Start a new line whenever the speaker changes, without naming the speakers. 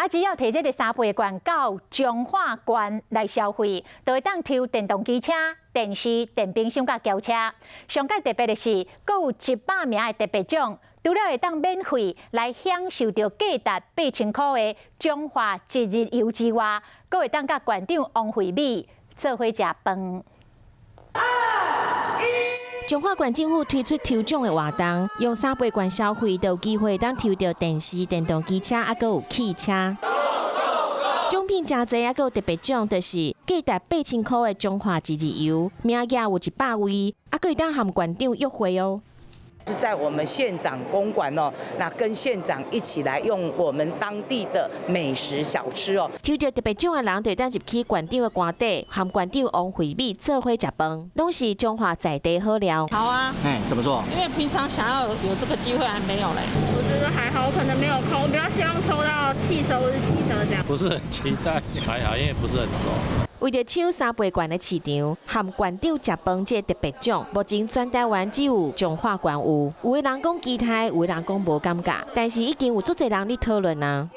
只要摕这个3倍券到彰化县来消费，就会当抽电动机车、电视、电冰箱甲轿车。上届特别的是，阁有100名的特别奖，除了会当免费来享受到价值8000块的彰化一日游之外，阁会当甲县长王惠美做伙食饭。
彰化县政府推出抽奖的活动，用3倍券消费，就有机会当抽到电视、电动机车，还有汽车。奖品真侪，还有特别奖，就是价值8000块的彰化一日游，名额有100位，还可以当和县长约会哦。
是在我们县长公馆哦，那跟县长一起来用我们当地的美食小吃哦。
抽到特别奖的人，就当入去县长的官邸，和县长王惠美做伙食饭，拢是彰化在地好料。
好啊，
怎么做？
因为平常想要有这个机会还没有嘞。
我觉得还好，可能没有扣，我比较希望抽到汽车或是机车这样。
不是很期待，还好，因为不是很熟。
为了抢3倍券的市场，和县长食饭这特别奖，目前全台湾只有彰化县有。有的人讲期待，有的人讲无感觉，但是已经有足侪人咧讨论啊。